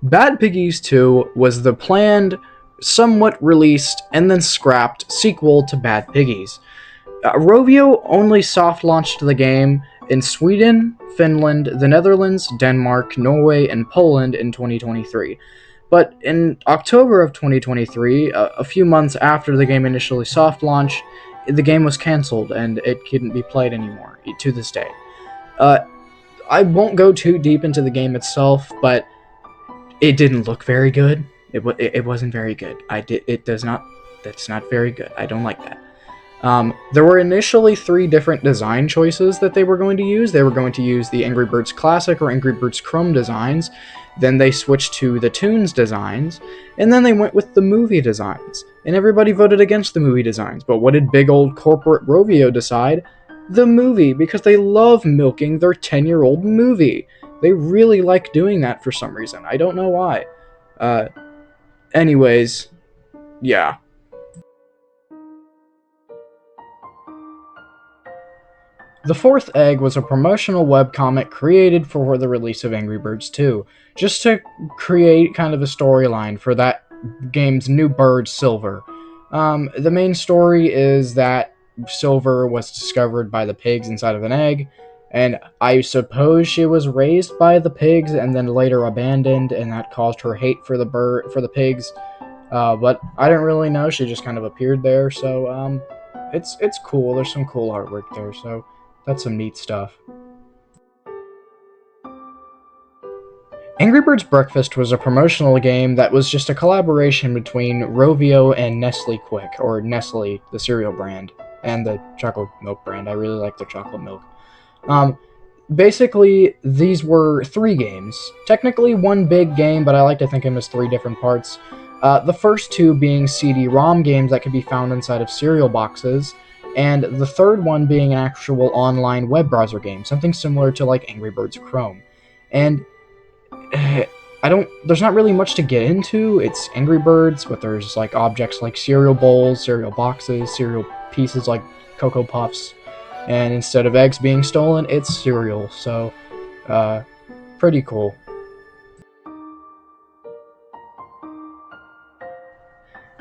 Bad Piggies 2 was the planned, somewhat released, and then scrapped sequel to Bad Piggies. Rovio only soft launched the game in Sweden, Finland, the Netherlands, Denmark, Norway, and Poland in 2023. But in October of 2023, a few months after the game initially soft launched, the game was cancelled and it couldn't be played anymore to this day. Uh, I won't go too deep into the game itself, but it didn't look very good. It wasn't very good. It does not. That's not very good. I don't like that. There were initially 3 different design choices that they were going to use. They were going to use the Angry Birds Classic or Angry Birds Chrome designs. Then they switched to the Toons designs, and then they went with the movie designs. And everybody voted against the movie designs. But what did big old corporate Rovio decide? The movie, because they love milking their 10-year-old movie. They really like doing that for some reason. I don't know why. Anyways, yeah. The fourth egg was a promotional webcomic created for the release of Angry Birds 2, just to create kind of a storyline for that game's new bird, Silver. The main story is that Silver was discovered by the pigs inside of an egg, and I suppose she was raised by the pigs and then later abandoned, and that caused her hate for the pigs. But I didn't really know. She just kind of appeared there, so it's cool. There's some cool artwork there, so that's some neat stuff. Angry Birds Breakfast was a promotional game that was just a collaboration between Rovio and Nestle Quick, or Nestle, the cereal brand, and the chocolate milk brand. I really like their chocolate milk. Basically, these were 3 games. Technically one big game, but I like to think of them as 3 different parts. The first 2 being CD-ROM games that could be found inside of cereal boxes, and the third one being an actual online web browser game, something similar to like Angry Birds Chrome. And there's not really much to get into. It's Angry Birds, but there's like objects like cereal bowls, cereal boxes, cereal pieces like Cocoa Puffs, and instead of eggs being stolen, it's cereal, so pretty cool.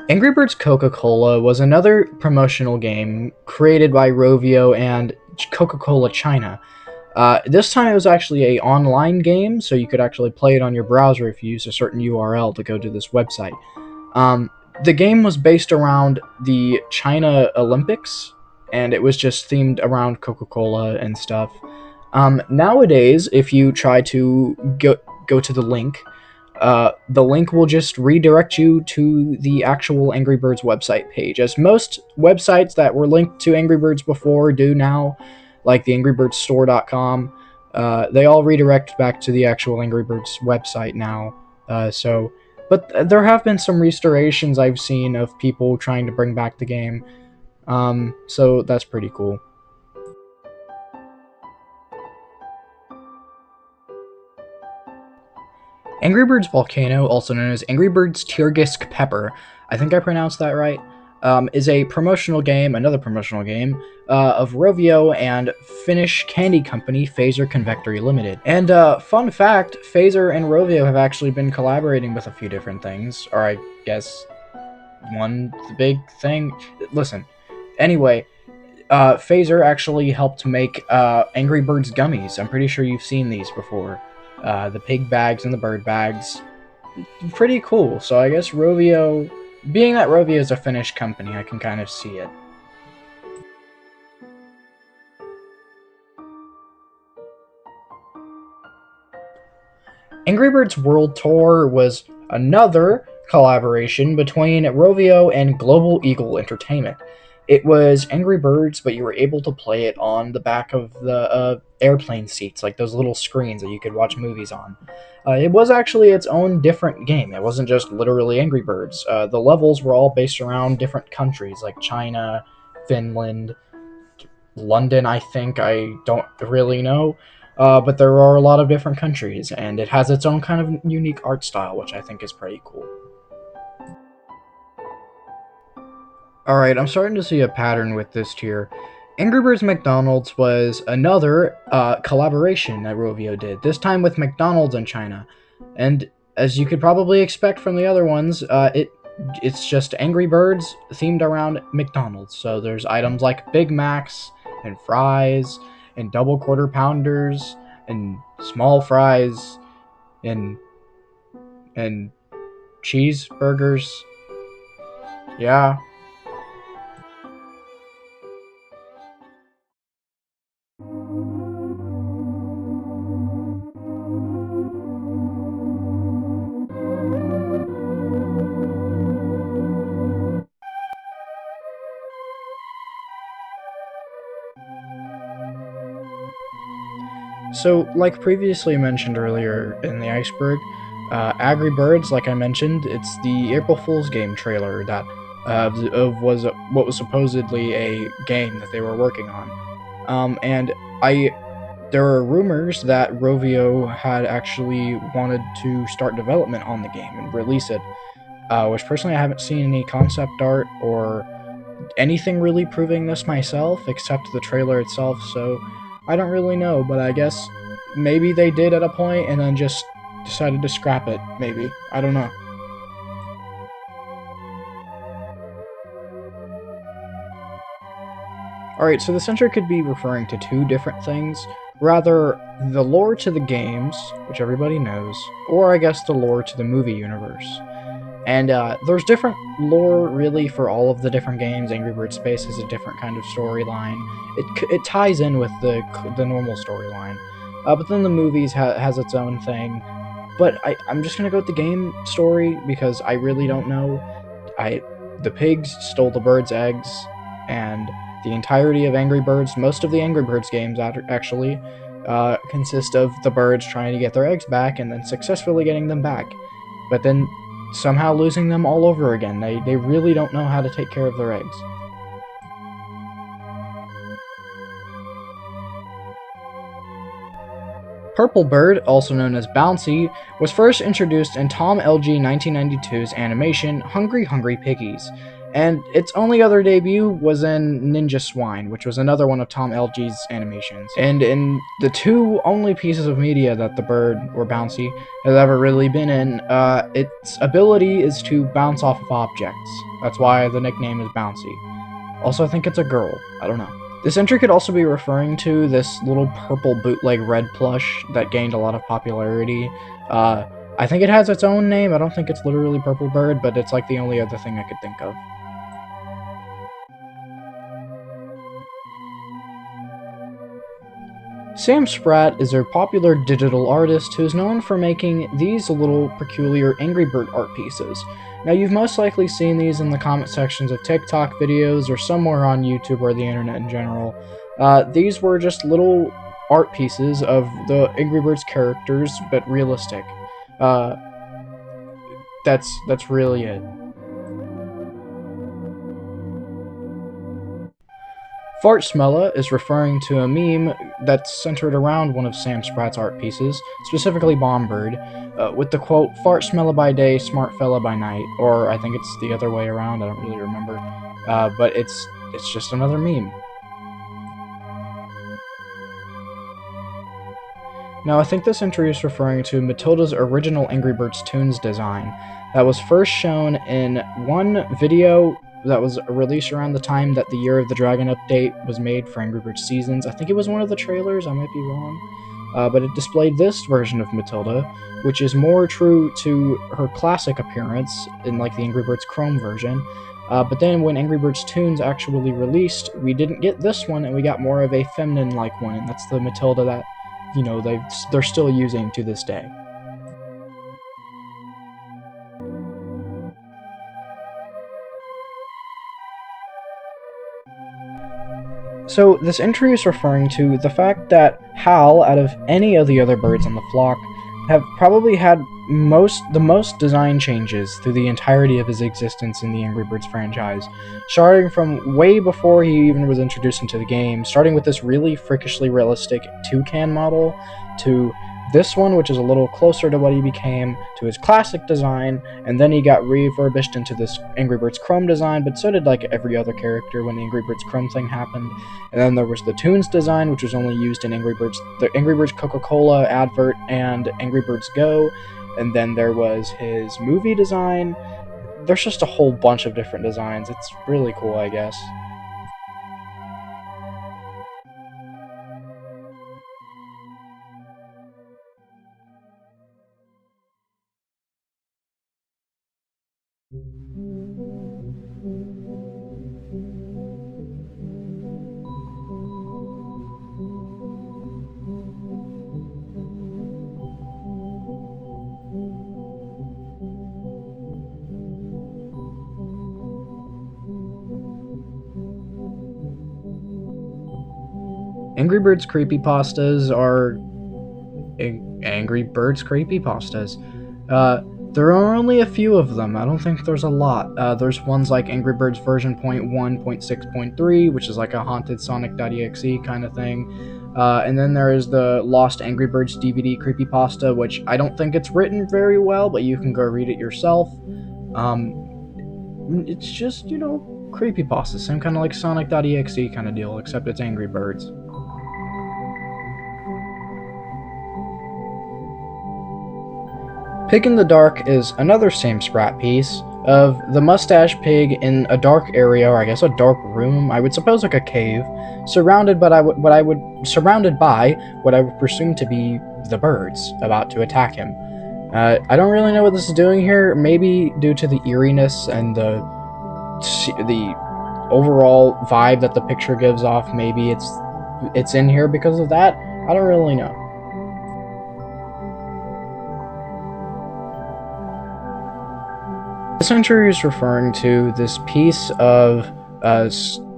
Angry Birds Coca-Cola was another promotional game created by Rovio and Coca-Cola China. This time it was actually an online game, so you could actually play it on your browser if you used a certain URL to go to this website. The game was based around the China Olympics, and it was just themed around Coca-Cola and stuff. Nowadays, if you try to go to the link will just redirect you to the actual Angry Birds website page, as most websites that were linked to Angry Birds before do now, like the AngryBirdsStore.com. They all redirect back to the actual Angry Birds website now. But there have been some restorations I've seen of people trying to bring back the game, so that's pretty cool. Angry Birds Volcano, also known as Angry Birds Tirgisk Pepper, I think I pronounced that right, is a promotional game, another promotional game, of Rovio and Finnish candy company Phaser Convectory Limited. And fun fact, Phaser and Rovio have actually been collaborating with a few different things, or I guess one big thing. Listen, anyway, Phaser actually helped make Angry Birds gummies. I'm pretty sure you've seen these before. The pig bags and the bird bags. Pretty cool. So I guess Rovio, being that Rovio is a Finnish company, I can kind of see it. Angry Birds World Tour was another collaboration between Rovio and Global Eagle Entertainment. It was Angry Birds, but you were able to play it on the back of the airplane seats, like those little screens that you could watch movies on. It was actually its own different game. It wasn't just literally Angry Birds. The levels were all based around different countries, like China, Finland, London, I think. I don't really know. But there are a lot of different countries, and it has its own kind of unique art style, which I think is pretty cool. Alright, I'm starting to see a pattern with this tier. Angry Birds McDonald's was another collaboration that Rovio did, this time with McDonald's in China. And as you could probably expect from the other ones, it's just Angry Birds themed around McDonald's. So there's items like Big Macs and fries and double quarter pounders and small fries and and cheeseburgers. Yeah. So, like previously mentioned earlier in the iceberg, Agri Birds, like I mentioned, it's the April Fool's game trailer that was what was supposedly a game that they were working on. And I there are rumors that Rovio had actually wanted to start development on the game and release it, which personally I haven't seen any concept art or anything really proving this myself except the trailer itself, so I don't really know, but I guess maybe they did at a point and then just decided to scrap it, maybe. I don't know. Alright, so the censor could be referring to two different things. Rather, the lore to the games, which everybody knows, or I guess the lore to the movie universe. And there's different lore really for all of the different games. Angry Birds Space is a different kind of storyline. It ties in with the normal storyline, but then the movies has its own thing. But I'm just gonna go with the game story because I really don't know. I The pigs stole the birds' eggs, and the entirety of Angry Birds, most of the Angry Birds games actually, consist of the birds trying to get their eggs back and then successfully getting them back. But then somehow losing them all over again. They really don't know how to take care of their eggs. Purple Bird, also known as Bouncy, was first introduced in Tom LG 1992's animation Hungry Hungry Piggies, and its only other debut was in Ninja Swine, which was another one of Tom LG's animations. And in the two only pieces of media that the bird, or Bouncy, has ever really been in, its ability is to bounce off of objects. That's why the nickname is Bouncy. Also, I think it's a girl. I don't know. This entry could also be referring to this little purple bootleg red plush that gained a lot of popularity. I think it has its own name. I don't think it's literally Purple Bird, but it's like the only other thing I could think of. Sam Spratt is a popular digital artist who is known for making these little peculiar Angry Bird art pieces. Now, you've most likely seen these in the comment sections of TikTok videos or somewhere on YouTube or the internet in general. These were just little art pieces of the Angry Birds characters, but realistic. Uh, that's really it. Fart Smella is referring to a meme that's centered around one of Sam Spratt's art pieces, specifically Bombird, with the quote, "Fart Smella by day, smart fella by night," or I think it's the other way around, I don't really remember, but it's just another meme. Now, I think this entry is referring to Matilda's original Angry Birds Toons design that was first shown in one video that was released around the time that the Year of the Dragon update was made for Angry Birds Seasons. I think it was one of the trailers, I might be wrong. But it displayed this version of Matilda, which is more true to her classic appearance in like the Angry Birds Chrome version. But then when Angry Birds Toons actually released, we didn't get this one, and we got more of a feminine-like one, and that's the Matilda that they're still using to this day. So this entry is referring to the fact that Hal, out of any of the other birds on the flock, have probably had the most design changes through the entirety of his existence in the Angry Birds franchise, starting from way before he even was introduced into the game, starting with this really freakishly realistic toucan model, to this one, which is a little closer to what he became, to his classic design, and then he got refurbished into this Angry Birds Chrome design, but so did like every other character when the Angry Birds Chrome thing happened. And then there was the Toons design, which was only used in the Angry Birds Coca-Cola advert and Angry Birds Go. and then there was his movie design. There's just a whole bunch of different designs. It's really cool, I guess. Angry Birds creepypastas are Angry Birds creepypastas. There are only a few of them. I don't think there's a lot. There's ones like Angry Birds version 0.1, 0.6.3, which is like a haunted Sonic.exe kind of thing. And then there is the Lost Angry Birds DVD creepypasta, which I don't think it's written very well, but you can go read it yourself. It's just, creepypasta, same kind of like Sonic.exe kind of deal, except it's Angry Birds. Pig in the Dark is another same Spratt piece of the mustache pig in a dark area, or I guess a dark room. I would suppose like a cave, surrounded by what I would presume to be the birds about to attack him. I don't really know what this is doing here. Maybe due to the eeriness and the overall vibe that the picture gives off. Maybe it's in here because of that. I don't really know. This entry is referring to this piece of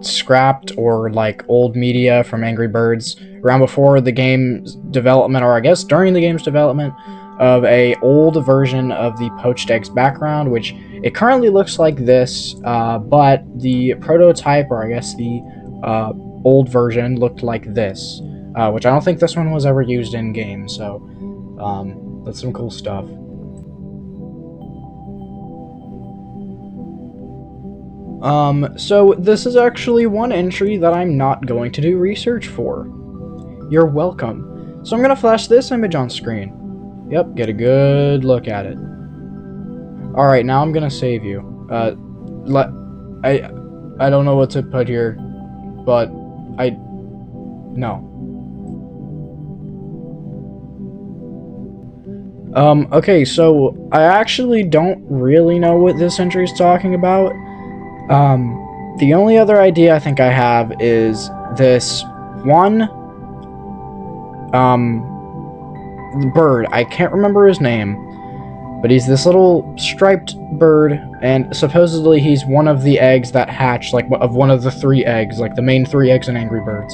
scrapped or like old media from Angry Birds around before the game's development, or I guess during the game's development, of a old version of the poached eggs background, which it currently looks like this, but the prototype, or I guess the old version, looked like this, which I don't think this one was ever used in game. So that's some cool stuff. So this is actually one entry that I'm not going to do research for. You're welcome. So I'm gonna flash this image on screen. Yep, get a good look at it. Alright, now I'm gonna save you. I don't know what to put here, but no. Okay, so I actually don't really know what this entry is talking about. The only other idea I think I have is this one, bird. I can't remember his name, but he's this little striped bird, and supposedly he's one of the eggs that hatch, like, of one of the 3 eggs, like the main 3 eggs in Angry Birds.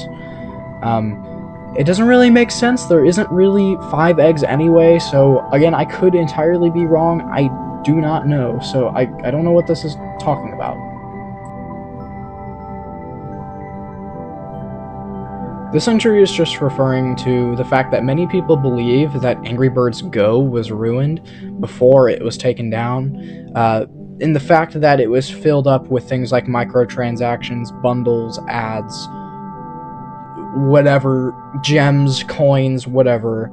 It doesn't really make sense. There isn't really 5 eggs anyway, so, again, I could entirely be wrong. I do not know, so I don't know what this is talking about. This entry is just referring to the fact that many people believe that Angry Birds Go was ruined before it was taken down, in the fact that it was filled up with things like microtransactions, bundles, ads, whatever, gems, coins, whatever.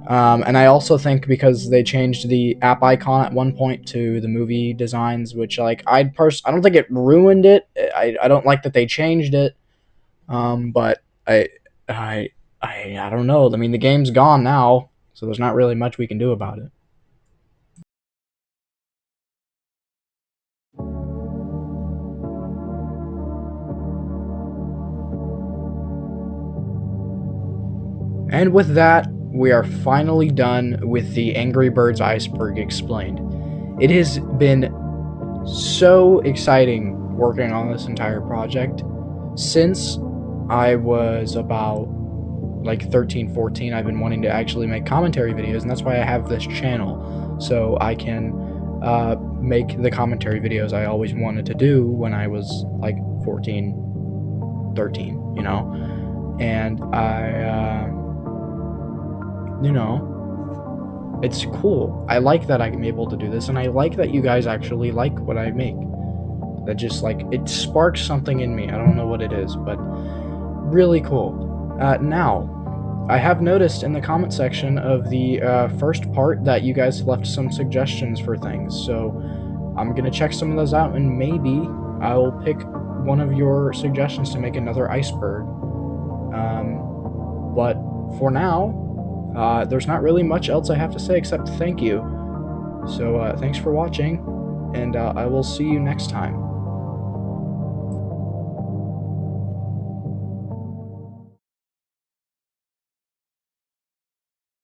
And I also think because they changed the app icon at one point to the movie designs, which, like, I don't think it ruined it. I don't like that they changed it. But I don't know. I mean, the game's gone now, so there's not really much we can do about it. And with that, we are finally done with the Angry Birds IceBerg Explained. It has been so exciting working on this entire project. Since I was about like 13, 14, I've been wanting to actually make commentary videos, and that's why I have this channel, so I can make the commentary videos I always wanted to do when I was like 14, 13, and it's cool. I like that I'm able to do this, and I like that you guys actually like what I make. That just, like, it sparks something in me. I don't know what it is, but really cool. Now, I have noticed in the comment section of the first part that you guys left some suggestions for things, so I'm gonna check some of those out, and maybe I'll pick one of your suggestions to make another iceberg. But for now, there's not really much else I have to say except thank you. So thanks for watching, and I will see you next time.